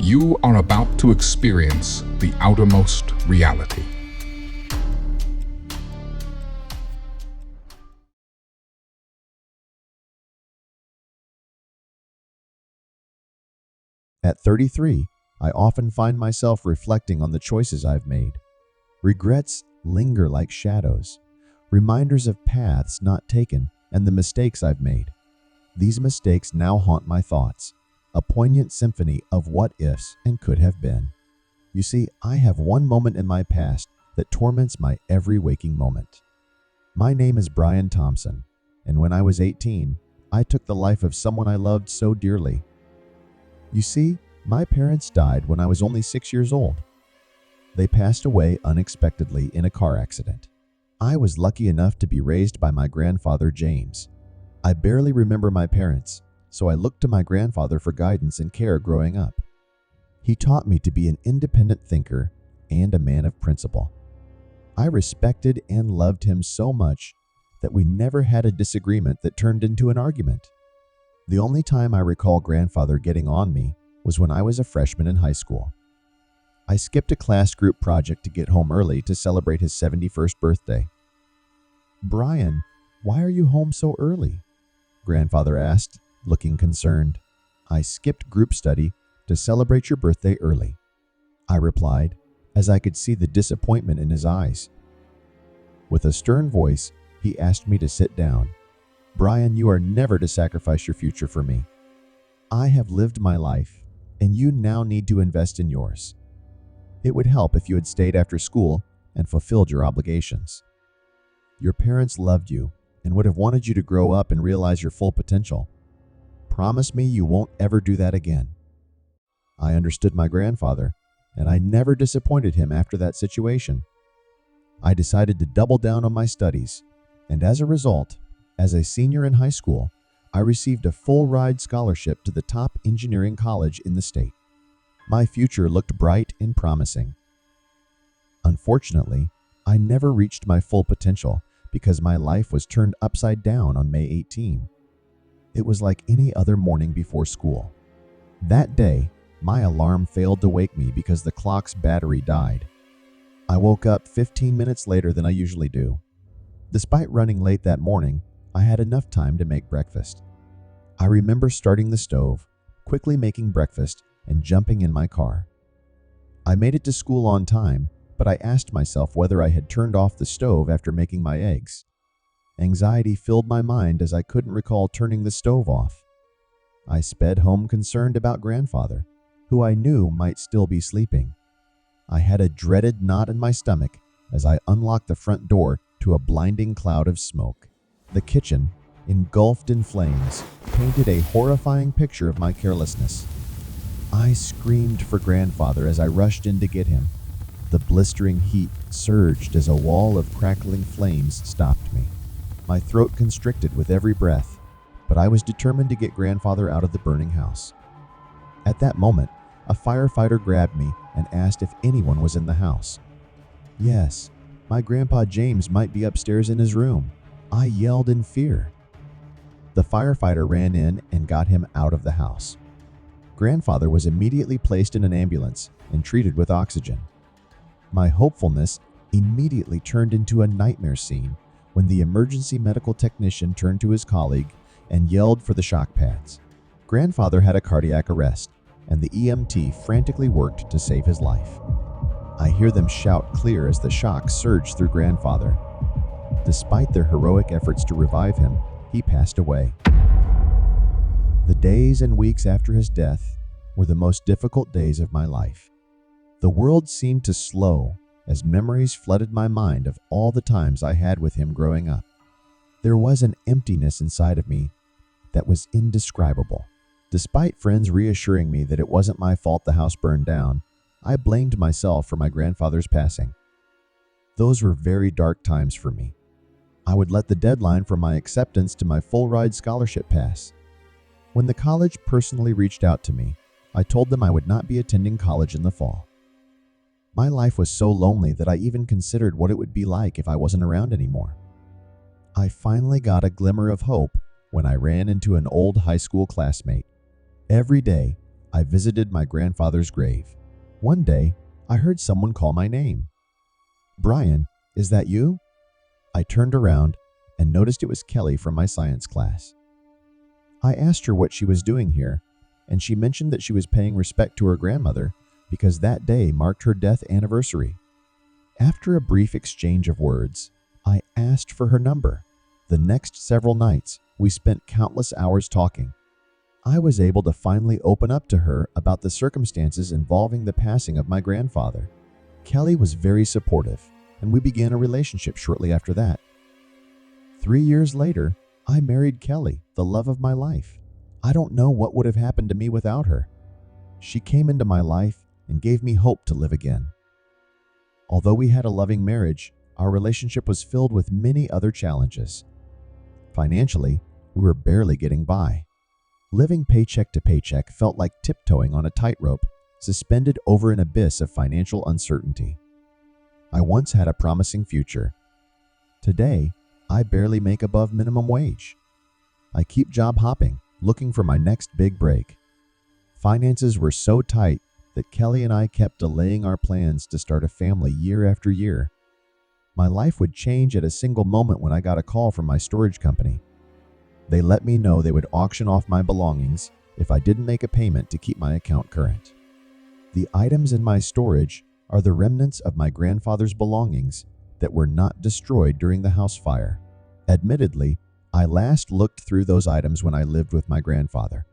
You are about to experience the outermost reality. At 33, I often find myself reflecting on the choices I've made. Regrets linger like shadows, reminders of paths not taken and the mistakes I've made. These mistakes now haunt my thoughts, a poignant symphony of what-ifs and could have been. You see, I have one moment in my past that torments my every waking moment. My name is Brian Thompson, and when I was 18, I took the life of someone I loved so dearly. You see, my parents died when I was only 6 years old. They passed away unexpectedly in a car accident. I was lucky enough to be raised by my grandfather, James. I barely remember my parents, so I looked to my grandfather for guidance and care growing up. He taught me to be an independent thinker and a man of principle. I respected and loved him so much that we never had a disagreement that turned into an argument. The only time I recall grandfather getting on me was when I was a freshman in high school. I skipped a class group project to get home early to celebrate his 71st birthday. "Brian, why are you home so early?" grandfather asked, looking concerned. "I skipped group study to celebrate your birthday early," I replied, as I could see the disappointment in his eyes. With a stern voice, he asked me to sit down. "Brian, you are never to sacrifice your future for me. I have lived my life, and you now need to invest in yours. It would help if you had stayed after school and fulfilled your obligations. Your parents loved you and would have wanted you to grow up and realize your full potential. Promise me you won't ever do that again." I understood my grandfather, and I never disappointed him after that situation. I decided to double down on my studies, and as a result, as a senior in high school, I received a full-ride scholarship to the top engineering college in the state. My future looked bright and promising. Unfortunately, I never reached my full potential because my life was turned upside down on May 18. It was like any other morning before school. That day, my alarm failed to wake me because the clock's battery died. I woke up 15 minutes later than I usually do. Despite running late that morning, I had enough time to make breakfast. I remember starting the stove, quickly making breakfast, and jumping in my car. I made it to school on time, but I asked myself whether I had turned off the stove after making my eggs. Anxiety filled my mind as I couldn't recall turning the stove off. I sped home concerned about grandfather, who I knew might still be sleeping. I had a dreaded knot in my stomach as I unlocked the front door to a blinding cloud of smoke. The kitchen, engulfed in flames, painted a horrifying picture of my carelessness. I screamed for grandfather as I rushed in to get him. The blistering heat surged as a wall of crackling flames stopped me. My throat constricted with every breath, but I was determined to get grandfather out of the burning house. At that moment, a firefighter grabbed me and asked if anyone was in the house. "Yes, my grandpa James might be upstairs in his room," I yelled in fear. The firefighter ran in and got him out of the house. Grandfather was immediately placed in an ambulance and treated with oxygen. My hopefulness immediately turned into a nightmare scene when the emergency medical technician turned to his colleague and yelled for the shock pads. Grandfather had a cardiac arrest, and the EMT frantically worked to save his life. I hear them shout clear as the shock surged through grandfather. Despite their heroic efforts to revive him, he passed away. The days and weeks after his death were the most difficult days of my life. The world seemed to slow as memories flooded my mind of all the times I had with him growing up. There was an emptiness inside of me that was indescribable. Despite friends reassuring me that it wasn't my fault the house burned down, I blamed myself for my grandfather's passing. Those were very dark times for me. I would let the deadline for my acceptance to my full-ride scholarship pass. When the college personally reached out to me, I told them I would not be attending college in the fall. My life was so lonely that I even considered what it would be like if I wasn't around anymore. I finally got a glimmer of hope when I ran into an old high school classmate. Every day, I visited my grandfather's grave. One day, I heard someone call my name. "Brian, is that you?" I turned around and noticed it was Kelly from my science class. I asked her what she was doing here, and she mentioned that she was paying respect to her grandmother because that day marked her death anniversary. After a brief exchange of words, I asked for her number. The next several nights, we spent countless hours talking. I was able to finally open up to her about the circumstances involving the passing of my grandfather. Kelly was very supportive, and we began a relationship shortly after that. 3 years later, I married Kelly, the love of my life. I don't know what would have happened to me without her. She came into my life and gave me hope to live again. Although we had a loving marriage, our relationship was filled with many other challenges. Financially, we were barely getting by. Living paycheck to paycheck felt like tiptoeing on a tightrope, suspended over an abyss of financial uncertainty. I once had a promising future. Today, I barely make above minimum wage. I keep job hopping, looking for my next big break. Finances were so tight that Kelly and I kept delaying our plans to start a family year after year. My life would change at a single moment when I got a call from my storage company. They let me know they would auction off my belongings if I didn't make a payment to keep my account current. The items in my storage are the remnants of my grandfather's belongings that were not destroyed during the house fire. Admittedly, I last looked through those items when I lived with my grandfather.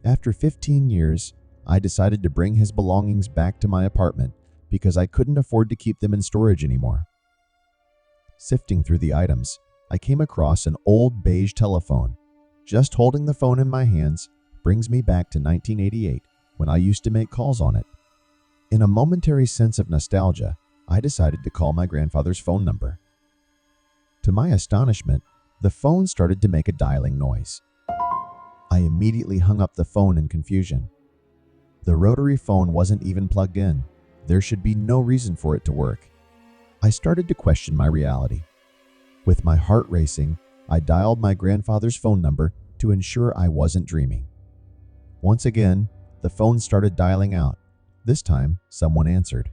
After 15 years, I decided to bring his belongings back to my apartment because I couldn't afford to keep them in storage anymore. Sifting through the items, I came across an old beige telephone. Just holding the phone in my hands brings me back to 1988 when I used to make calls on it. In a momentary sense of nostalgia, I decided to call my grandfather's phone number. To my astonishment, the phone started to make a dialing noise. I immediately hung up the phone in confusion. The rotary phone wasn't even plugged in. There should be no reason for it to work. I started to question my reality. With my heart racing, I dialed my grandfather's phone number to ensure I wasn't dreaming. Once again, the phone started dialing out. This time, someone answered.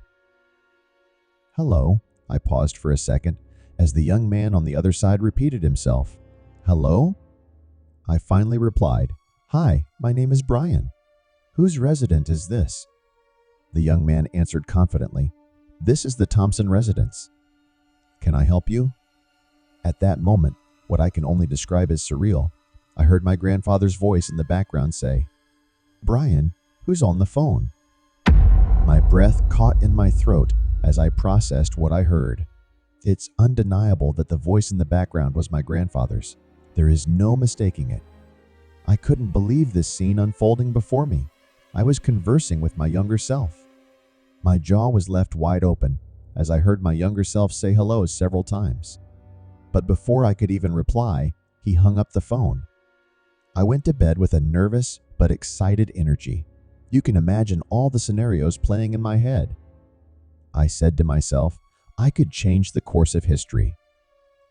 "Hello," I paused for a second as the young man on the other side repeated himself. "Hello?" I finally replied, "Hi, my name is Brian. Whose resident is this?" The young man answered confidently, "This is the Thompson residence. Can I help you?" At that moment, what I can only describe as surreal, I heard my grandfather's voice in the background say, "Brian, who's on the phone?" My breath caught in my throat as I processed what I heard. It's undeniable that the voice in the background was my grandfather's. There is no mistaking it. I couldn't believe this scene unfolding before me. I was conversing with my younger self. My jaw was left wide open as I heard my younger self say hello several times. But before I could even reply, he hung up the phone. I went to bed with a nervous but excited energy. You can imagine all the scenarios playing in my head. I said to myself, I could change the course of history.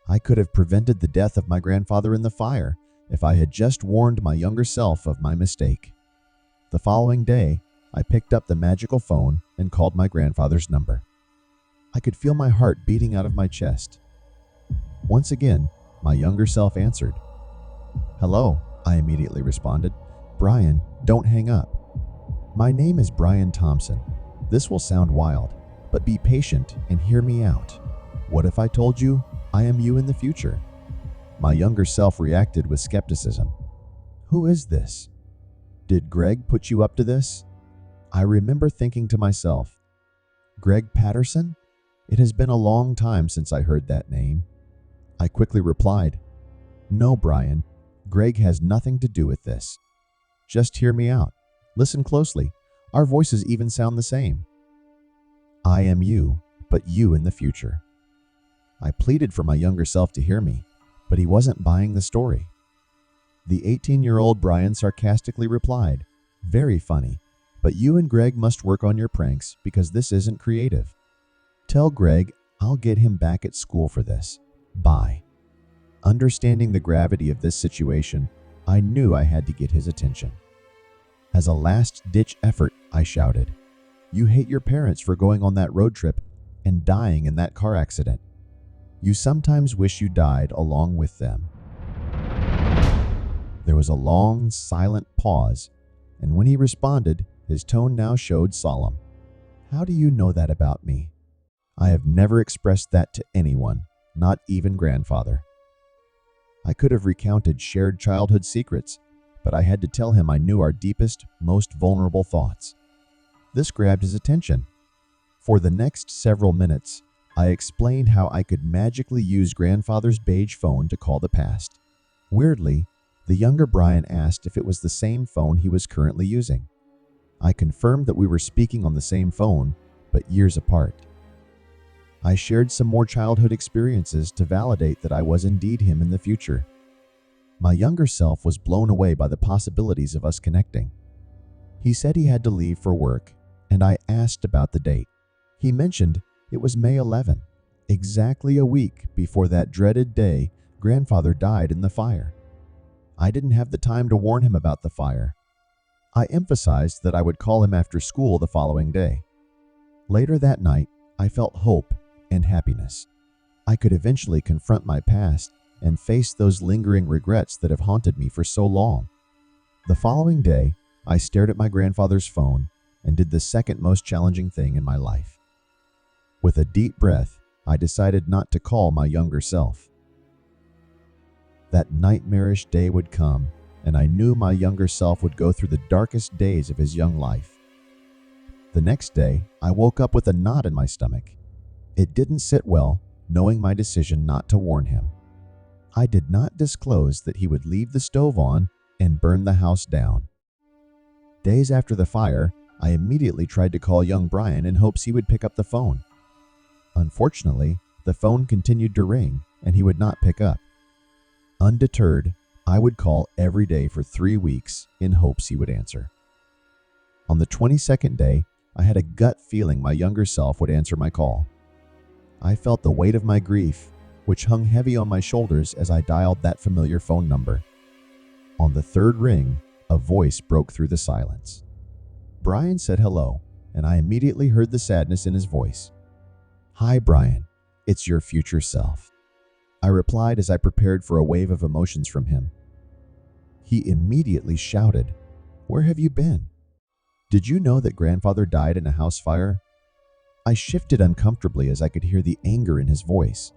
I could have prevented the death of my grandfather in the fire if I had just warned my younger self of my mistake. The following day, I picked up the magical phone and called my grandfather's number. I could feel my heart beating out of my chest. Once again, my younger self answered. "Hello," I immediately responded. "Brian, don't hang up. My name is Brian Thompson. This will sound wild, but be patient and hear me out. What if I told you I am you in the future?" My younger self reacted with skepticism. "Who is this? Did Greg put you up to this?" I remember thinking to myself, "Greg Patterson? It has been a long time since I heard that name." I quickly replied, "No, Brian, Greg has nothing to do with this. Just hear me out. Listen closely. Our voices even sound the same. I am you, but you in the future." I pleaded for my younger self to hear me, but he wasn't buying the story. The 18-year-old Brian sarcastically replied, "Very funny, but you and Greg must work on your pranks because this isn't creative. Tell Greg I'll get him back at school for this. Bye." Understanding the gravity of this situation, I knew I had to get his attention. As a last-ditch effort, I shouted, "You hate your parents for going on that road trip and dying in that car accident. You sometimes wish you died along with them." There was a long, silent pause, and when he responded, his tone now showed solemn. "How do you know that about me? I have never expressed that to anyone, not even grandfather." I could have recounted shared childhood secrets, but I had to tell him I knew our deepest, most vulnerable thoughts. This grabbed his attention. For the next several minutes, I explained how I could magically use grandfather's beige phone to call the past. Weirdly, the younger Brian asked if it was the same phone he was currently using. I confirmed that we were speaking on the same phone, but years apart. I shared some more childhood experiences to validate that I was indeed him in the future. My younger self was blown away by the possibilities of us connecting. He said he had to leave for work, and I asked about the date. He mentioned it was May 11, exactly a week before that dreaded day grandfather died in the fire. I didn't have the time to warn him about the fire. I emphasized that I would call him after school the following day. Later that night, I felt hope and happiness. I could eventually confront my past and face those lingering regrets that have haunted me for so long. The following day, I stared at my grandfather's phone and did the second most challenging thing in my life. With a deep breath, I decided not to call my younger self. That nightmarish day would come, and I knew my younger self would go through the darkest days of his young life. The next day, I woke up with a knot in my stomach. It didn't sit well, knowing my decision not to warn him. I did not disclose that he would leave the stove on and burn the house down. Days after the fire, I immediately tried to call young Brian in hopes he would pick up the phone. Unfortunately, the phone continued to ring, and he would not pick up. Undeterred, I would call every day for 3 weeks in hopes he would answer. On the 22nd day, I had a gut feeling my younger self would answer my call. I felt the weight of my grief, which hung heavy on my shoulders as I dialed that familiar phone number. On the third ring, a voice broke through the silence. Brian said hello, and I immediately heard the sadness in his voice. "Hi, Brian. It's your future self," I replied as I prepared for a wave of emotions from him. He immediately shouted, "Where have you been? Did you know that grandfather died in a house fire?" I shifted uncomfortably as I could hear the anger in his voice.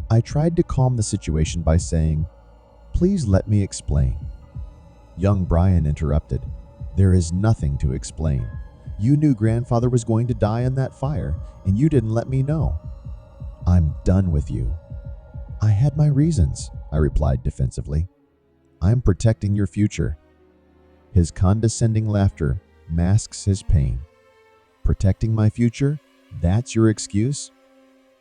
I tried to calm the situation by saying, "Please let me explain." Young Brian interrupted, "There is nothing to explain. You knew grandfather was going to die in that fire, and you didn't let me know. I'm done with you." "I had my reasons," I replied defensively. "I'm protecting your future." His condescending laughter masks his pain. "Protecting my future? That's your excuse?"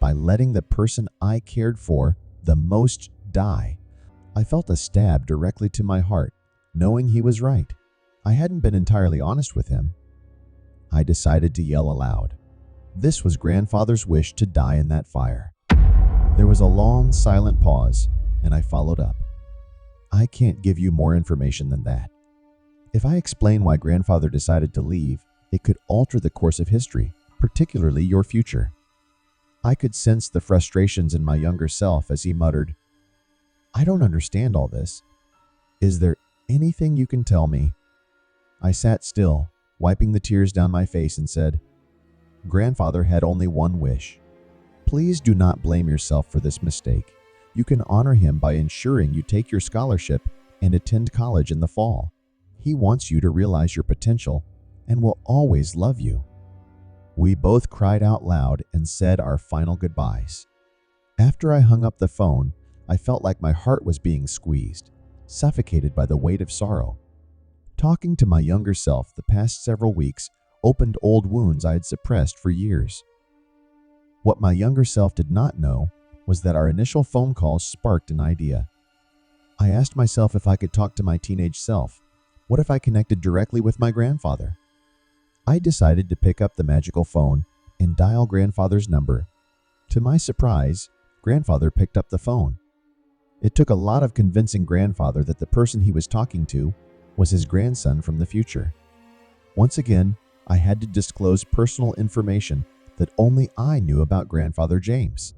By letting the person I cared for the most die, I felt a stab directly to my heart, knowing he was right. I hadn't been entirely honest with him. I decided to yell aloud. This was grandfather's wish to die in that fire. There was a long, silent pause, and I followed up. "I can't give you more information than that. If I explain why grandfather decided to leave, it could alter the course of history, particularly your future." I could sense the frustrations in my younger self as he muttered, "I don't understand all this. Is there anything you can tell me?" I sat still, wiping the tears down my face, and said, "Grandfather had only one wish. Please do not blame yourself for this mistake. You can honor him by ensuring you take your scholarship and attend college in the fall. He wants you to realize your potential and will always love you." We both cried out loud and said our final goodbyes. After I hung up the phone, I felt like my heart was being squeezed, suffocated by the weight of sorrow. Talking to my younger self the past several weeks opened old wounds I had suppressed for years. What my younger self did not know was that our initial phone call sparked an idea. I asked myself if I could talk to my teenage self. What if I connected directly with my grandfather? I decided to pick up the magical phone and dial grandfather's number. To my surprise, grandfather picked up the phone. It took a lot of convincing grandfather that the person he was talking to was his grandson from the future. Once again, I had to disclose personal information that only I knew about Grandfather James.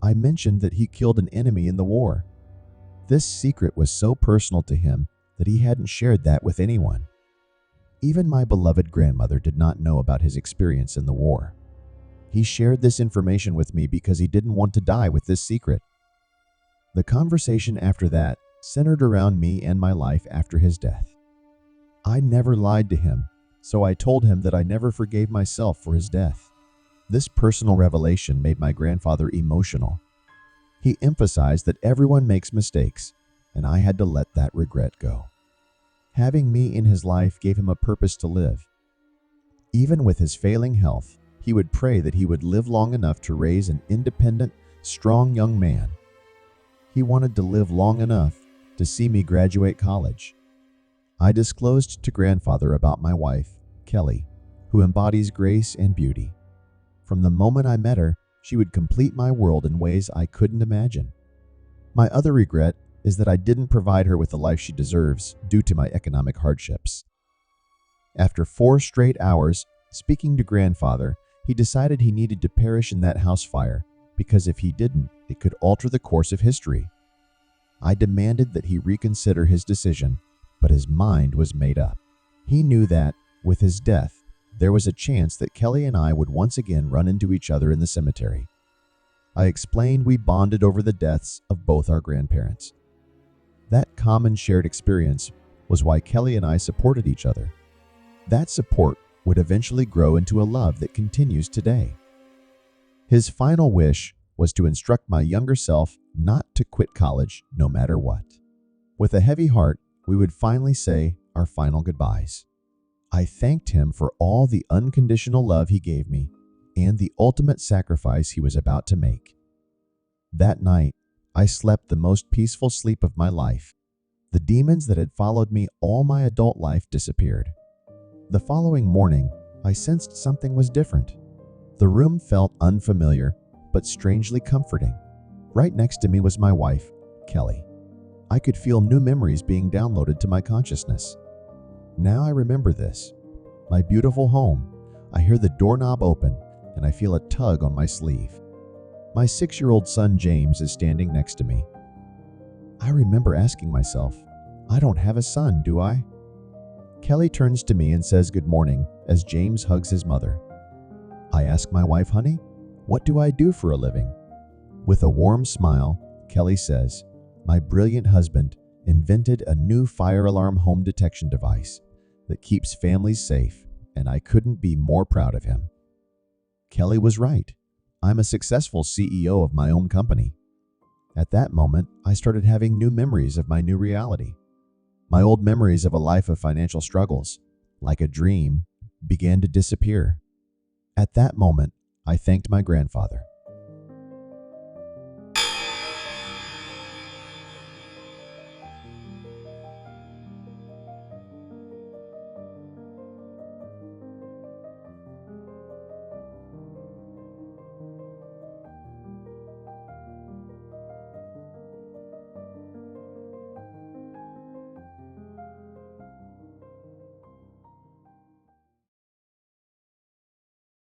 I mentioned that he killed an enemy in the war. This secret was so personal to him that he hadn't shared that with anyone. Even my beloved grandmother did not know about his experience in the war. He shared this information with me because he didn't want to die with this secret. The conversation after that centered around me and my life after his death. I never lied to him, so I told him that I never forgave myself for his death. This personal revelation made my grandfather emotional. He emphasized that everyone makes mistakes, and I had to let that regret go. Having me in his life gave him a purpose to live. Even with his failing health, he would pray that he would live long enough to raise an independent, strong young man. He wanted to live long enough to see me graduate college. I disclosed to Grandfather about my wife, Kelly, who embodies grace and beauty. From the moment I met her, she would complete my world in ways I couldn't imagine. My other regret is that I didn't provide her with the life she deserves due to my economic hardships. After 4 straight hours speaking to Grandfather, he decided he needed to perish in that house fire because if he didn't, it could alter the course of history. I demanded that he reconsider his decision, but his mind was made up. He knew that, with his death, there was a chance that Kelly and I would once again run into each other in the cemetery. I explained we bonded over the deaths of both our grandparents. That common shared experience was why Kelly and I supported each other. That support would eventually grow into a love that continues today. His final wish was to instruct my younger self not to quit college no matter what. With a heavy heart, we would finally say our final goodbyes. I thanked him for all the unconditional love he gave me and the ultimate sacrifice he was about to make. That night, I slept the most peaceful sleep of my life. The demons that had followed me all my adult life disappeared. The following morning, I sensed something was different. The room felt unfamiliar, but strangely comforting. Right next to me was my wife, Kelly. I could feel new memories being downloaded to my consciousness. Now I remember this. My beautiful home. I hear the doorknob open, and I feel a tug on my sleeve. My 6-year-old son James is standing next to me. I remember asking myself, I don't have a son, do I? Kelly turns to me and says good morning as James hugs his mother. I ask my wife, honey, what do I do for a living? With a warm smile, Kelly says, my brilliant husband invented a new fire alarm home detection device that keeps families safe, and I couldn't be more proud of him. Kelly was right. I'm a successful CEO of my own company. At that moment, I started having new memories of my new reality. My old memories of a life of financial struggles, like a dream, began to disappear. At that moment, I thanked my grandfather.